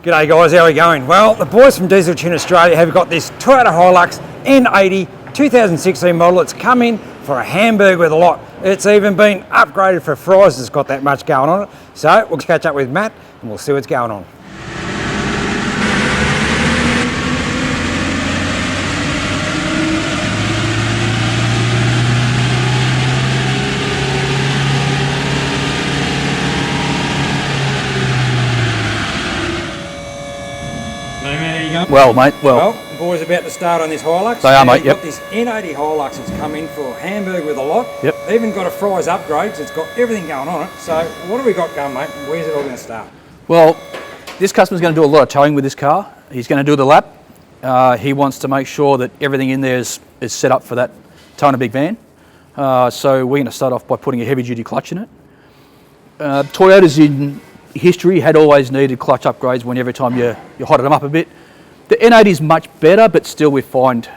G'day guys, how are we going? Well, the boys from Diesel Tune Australia have got this Toyota Hilux N80 2016 model. It's come in for a hamburger with a lot. It's even been upgraded for fries. It's got that much going on it. So we'll catch up with Matt and we'll see what's going on. Well, mate, Well, the boys are about to start on this Hilux. They are, mate, yep. Got this N80 Hilux that's come in for a hamburger with a lot. Yep. Even got a fries upgrade, so it's got everything going on it. So what have we got going, mate? Where's it all going to start? Well, this customer's going to do a lot of towing with this car. He's going to do the lap. He wants to make sure that everything in there is set up for that towing a big van. So we're going to start off by putting a heavy-duty clutch in it. Toyotas in history had always needed clutch upgrades when every time you hotted them up a bit. The N80 is much better, but still we find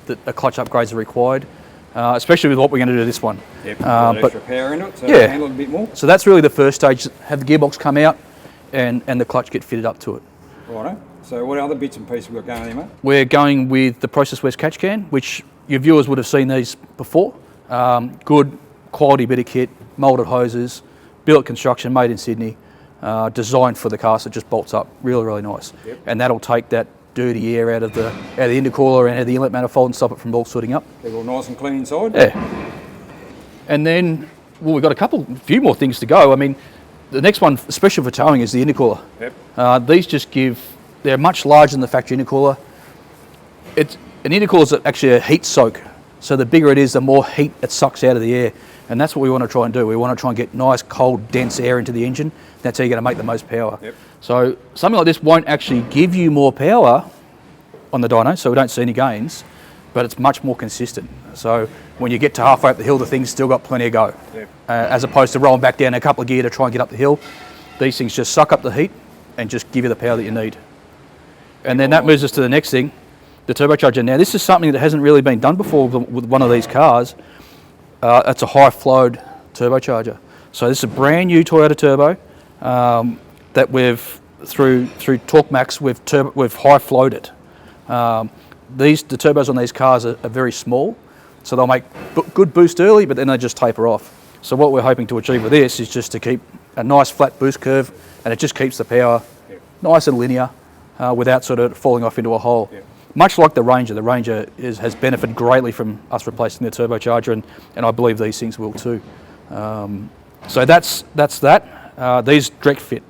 that the clutch upgrades are required, especially with what we're going to do to this one. Yep, got extra power in it, so yeah, handle it a bit more. So that's really the first stage, have the gearbox come out and the clutch get fitted up to it. Righto. So what other bits and pieces we've got going there, mate? We're going with the Process West catch can, which your viewers would have seen these before. Good quality bit of kit, moulded hoses, billet construction, made in Sydney, designed for the car, so it just bolts up really nice. Yep. And that'll take that dirty air out of the intercooler and out of the inlet manifold and stop it from all sooting up. Keep it all nice and clean inside. Yeah. And then, well, we've got a few more things to go. I mean, the next one, especially for towing, is the intercooler. Yep. These just they're much larger than the factory intercooler. An intercooler is actually a heat soak. So the bigger it is, the more heat it sucks out of the air. And that's what we want to try and do. We want to try and get nice, cold, dense air into the engine. That's how you're going to make the most power. Yep. So something like this won't actually give you more power on the dyno, so we don't see any gains, but it's much more consistent. So when you get to halfway up the hill, the thing's still got plenty of go. Yep. As opposed to rolling back down a couple of gear to try and get up the hill, these things just suck up the heat and just give you the power that you need. And then that moves us to the next thing, the turbocharger. Now this is something that hasn't really been done before with one of these cars. It's a high-flowed turbocharger. So this is a brand new Toyota turbo that we've, through TorqueMax, we've high-flowed it. The turbos on these cars are very small, so they'll make good boost early, but then they just taper off. So what we're hoping to achieve with this is just to keep a nice flat boost curve, and it just keeps the power nice and linear without sort of falling off into a hole. Yep. Much like the Ranger. The Ranger has benefited greatly from us replacing the turbocharger, and I believe these things will too. So that's that. These direct fit.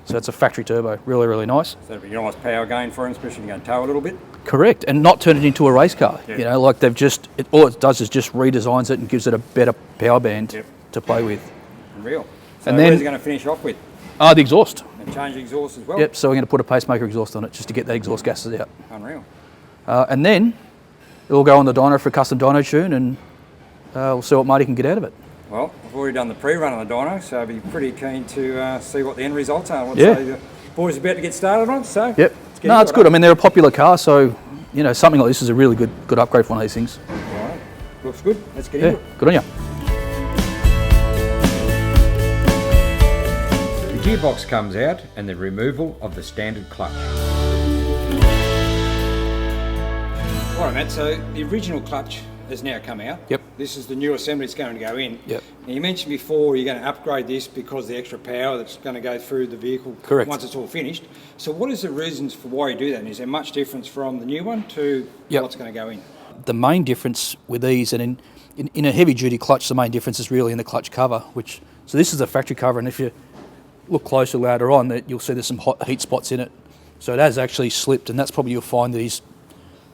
So it's a factory turbo, really nice. So that'll be a nice power gain for them, especially if you're going to tow a little bit. Correct, and not turn it into a race car. Yep. You know, like all it does is just redesigns it and gives it a better power band to play with. Unreal. So and then, where's it going to finish off with? The exhaust. And change the exhaust as well? Yep, so we're going to put a Pacemaker Exhaust on it just to get the exhaust gases out. Unreal. And then it'll go on the dyno for a custom dyno tune, and we'll see what Marty can get out of it. Well, I've already done the pre-run on the dyno, so I'll be pretty keen to see what the end results are. The boys are about to get started on, so yep. No, it's good. I mean, they're a popular car, so you know something like this is a really good upgrade for one of these things. All right. Looks good. Let's get into it. Good on you. The gearbox comes out and the removal of the standard clutch. All right, Matt, so the original clutch has now come out. Yep. This is the new assembly that's going to go in. Yep. Now you mentioned before you're going to upgrade this because of the extra power that's going to go through the vehicle. Correct. Once it's all finished. So what is the reasons for why you do that? And is there much difference from the new one to what's going to go in? The main difference with these, and in a heavy duty clutch, the main difference is really in the clutch cover, so this is a factory cover, and if you look closer later on, that you'll see there's some hot heat spots in it. So it has actually slipped, and that's probably you'll find that he's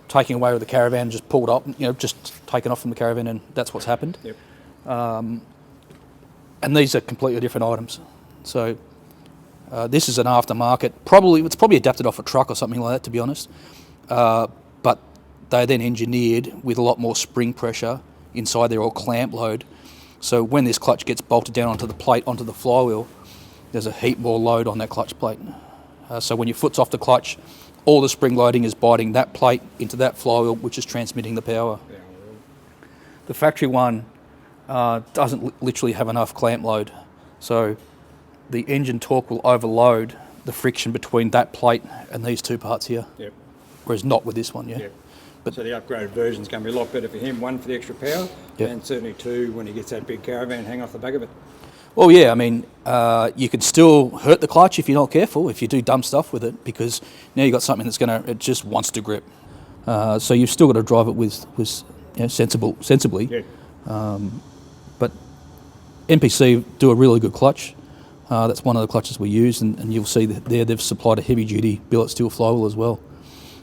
taking away with the caravan and just pulled up, just taken off from the caravan, and that's what's happened. Yep. And these are completely different items. So this is an aftermarket. It's probably adapted off a truck or something like that, to be honest. But they're then engineered with a lot more spring pressure inside there, or clamp load. So when this clutch gets bolted down onto the plate, onto the flywheel, there's a heap more load on that clutch plate. So when your foot's off the clutch, all the spring loading is biting that plate into that flywheel, which is transmitting the power. Yeah. The factory one doesn't literally have enough clamp load. So the engine torque will overload the friction between that plate and these two parts here. Yep. Whereas not with this one, yeah. Yep. But so the upgraded version's going to be a lot better for him. One, for the extra power, yep. and certainly two, when he gets that big caravan hang off the back of it. Well, yeah, I mean, you could still hurt the clutch if you're not careful, if you do dumb stuff with it, because now you've got something that's it just wants to grip. So you've still got to drive it with sensibly. Yeah. But NPC do a really good clutch. That's one of the clutches we use, and you'll see that there they've supplied a heavy-duty billet steel flywheel as well.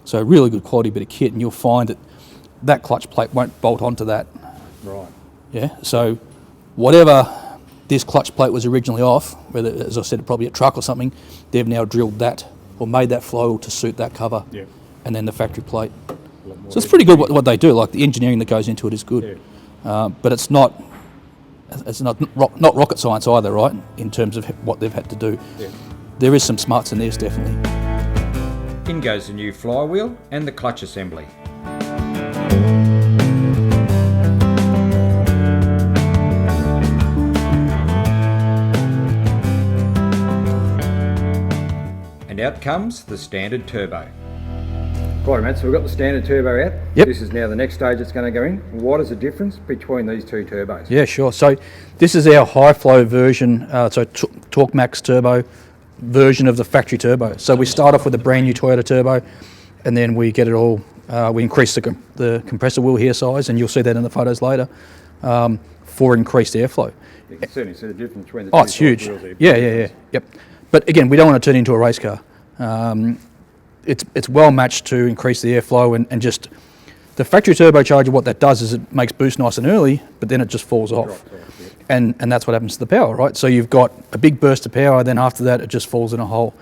So really good quality bit of kit, and you'll find that that clutch plate won't bolt onto that. Right. Yeah. So whatever this clutch plate was originally off, whether, as I said, probably a truck or something, they've now drilled that or made that flywheel to suit that cover. Yeah. And then the factory plate. So it's pretty good what they do. Like the engineering that goes into it is good, yeah. But it's not rocket science either, right? In terms of what they've had to do. Yeah. There is some smarts in this, definitely. In goes the new flywheel and the clutch assembly. And out comes the standard turbo. Right, mate, so we've got the standard turbo out. Yep. This is now the next stage it's going to go in. What is the difference between these two turbos? Yeah, sure. So this is our high flow version, Torque Max turbo version of the factory turbo. So we start off with a brand new Toyota turbo, and then we get it all, we increase the compressor wheel here size, and you'll see that in the photos later, for increased airflow. You can certainly see the difference between the two. Oh, it's huge. Yeah. Yep. But again, we don't want to turn it into a race car. It's well matched to increase the airflow, and just the factory turbocharger, what that does is it makes boost nice and early, but then it just falls off. And that's what happens to the power, right? So you've got a big burst of power, then after that it just falls in a hole.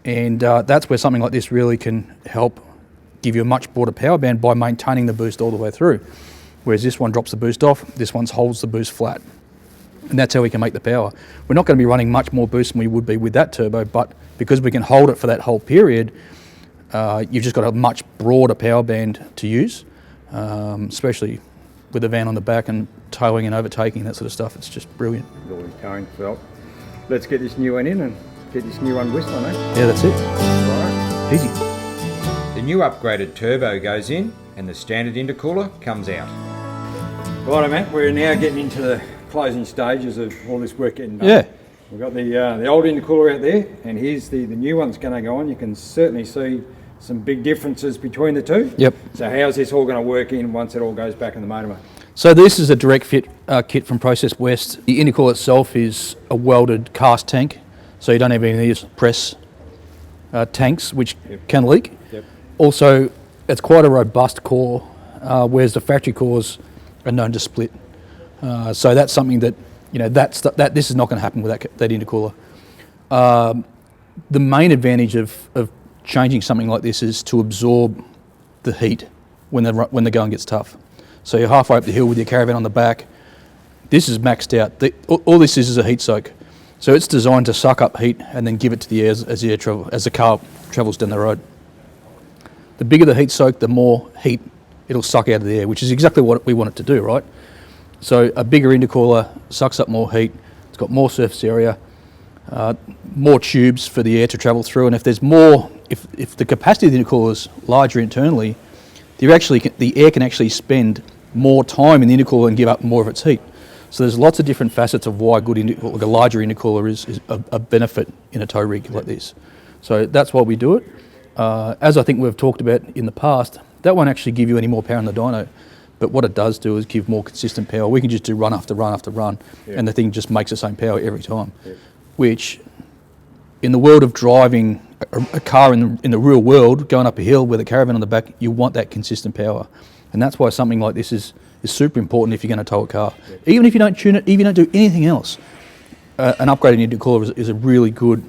And that's where something like this really can help give you a much broader power band by maintaining the boost all the way through. Whereas this one drops the boost off, this one holds the boost flat. And that's how we can make the power. We're not going to be running much more boost than we would be with that turbo, but because we can hold it for that whole period, you've just got a much broader power band to use, especially with the van on the back and towing and overtaking, that sort of stuff. It's just brilliant. Well, let's get this new one in and get this new one whistling, eh? Yeah, that's it. Right. Easy. The new upgraded turbo goes in and the standard intercooler comes out. Right, mate, we're now getting into the closing stages of all this work getting done. Yeah. We've got the old intercooler out there, and here's the new one's going to go on. You can certainly see some big differences between the two. Yep. So how's this all going to work in once it all goes back in the motor? So this is a direct fit kit from Process West. The intercooler itself is a welded cast tank, so you don't have any of these press tanks which can leak. Yep. Also, it's quite a robust core, whereas the factory cores are known to split. So that's something that, this is not going to happen with that intercooler. The main advantage of changing something like this is to absorb the heat when the going gets tough. So you're halfway up the hill with your caravan on the back. This is maxed out. All this is a heat soak. So it's designed to suck up heat and then give it to the air as the car travels down the road. The bigger the heat soak, the more heat it'll suck out of the air, which is exactly what we want it to do, right? So a bigger intercooler sucks up more heat. It's got more surface area, more tubes for the air to travel through. And if there's more, if the capacity of the intercooler is larger internally, the air can actually spend more time in the intercooler and give up more of its heat. So there's lots of different facets of why a larger intercooler is a benefit in a tow rig like this. So that's why we do it. As I think we've talked about in the past, that won't actually give you any more power in the dyno. But what it does do is give more consistent power. We can just do run after run after run, and the thing just makes the same power every time. Yeah. Which, in the world of driving a car in the real world, going up a hill with a caravan on the back, you want that consistent power. And that's why something like this is super important if you're going to tow a car. Yeah. Even if you don't tune it, even if you don't do anything else, an upgraded intercooler is a really good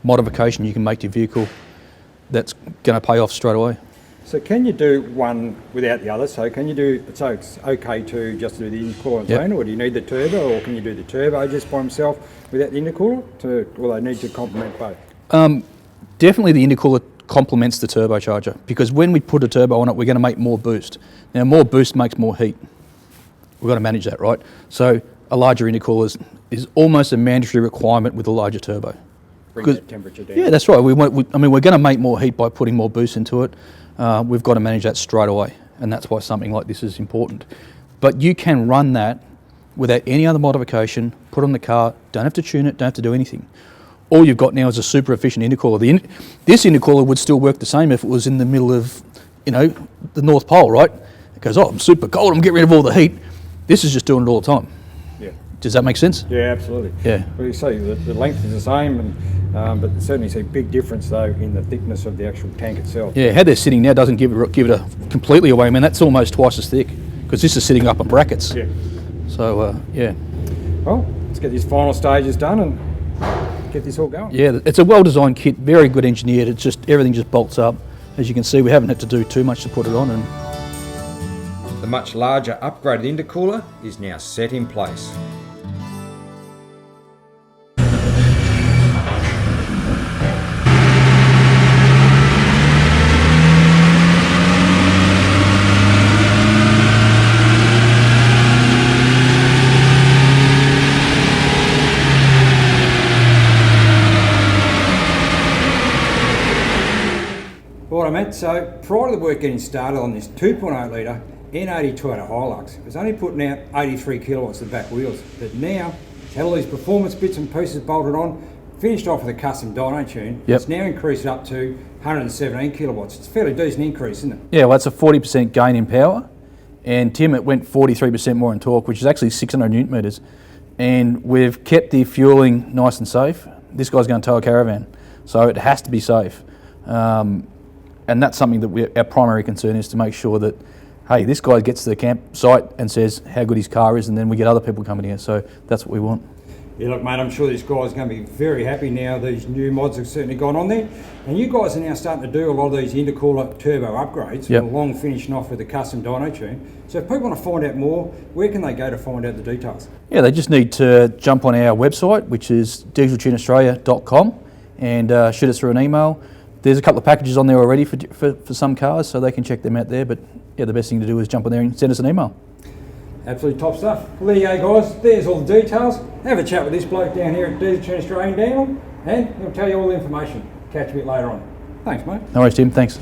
modification you can make to your vehicle that's going to pay off straight away. So can you do one without the other? So can you do, so it's okay to just do the intercooler on its own, or do you need the turbo, or can you do the turbo just by himself without the intercooler? Well, they need to complement both. Definitely the intercooler complements the turbocharger, because when we put a turbo on it, we're going to make more boost. Now, more boost makes more heat. We've got to manage that, right? So a larger intercooler is almost a mandatory requirement with a larger turbo. bring that temperature down. Yeah, that's right. I mean, we're going to make more heat by putting more boost into it. We've got to manage that straight away, and that's why something like this is important. But you can run that without any other modification, put on the car, don't have to tune it, don't have to do anything. All you've got now is a super efficient intercooler. This intercooler would still work the same if it was in the middle of, the North Pole, right? It goes, I'm super cold, I'm getting rid of all the heat. This is just doing it all the time. Yeah. Does that make sense? Yeah, absolutely. Yeah. Well, you see the length is the same, but certainly see a big difference though in the thickness of the actual tank itself. Yeah, how they're sitting now doesn't give it completely away. I mean, that's almost twice as thick because this is sitting up on brackets. Yeah. So, yeah. Well, let's get these final stages done and get this all going. Yeah, it's a well-designed kit, very good engineered. It's just, everything just bolts up. As you can see, we haven't had to do too much to put it on. And the much larger upgraded intercooler is now set in place. Right, mate, so prior to the work getting started on this 2.8 litre N80 Toyota Hilux, it was only putting out 83 kilowatts of the back wheels, but now it's had all these performance bits and pieces bolted on, finished off with a custom dyno tune. Yep. It's now increased up to 117 kilowatts. It's a fairly decent increase, isn't it? yeah, well, that's a 40% gain in power. And Tim, it went 43% more in torque, which is actually 600 newton meters. And we've kept the fueling nice and safe. This guy's going to tow a caravan, so it has to be safe. And that's something that our primary concern is, to make sure that, hey, this guy gets to the campsite and says how good his car is, and then we get other people coming here. So that's what we want. Yeah, look, mate, I'm sure this guy's going to be very happy now. These new mods have certainly gone on there. And you guys are now starting to do a lot of these intercooler turbo upgrades, Yep. along finishing off with a custom dyno tune. So if people want to find out more, where can they go to find out the details? Yeah, they just need to jump on our website, which is dieseltuneaustralia.com, and shoot us through an email. There's a couple of packages on there already for some cars, so they can check them out there. But yeah, the best thing to do is jump on there and send us an email. Absolutely top stuff. Well, there you go, guys. There's all the details. Have a chat with this bloke down here at Diesel Tune Australia, Daniel, and he'll tell you all the information. Catch you a bit later on. Thanks, mate. No worries, Tim. Thanks.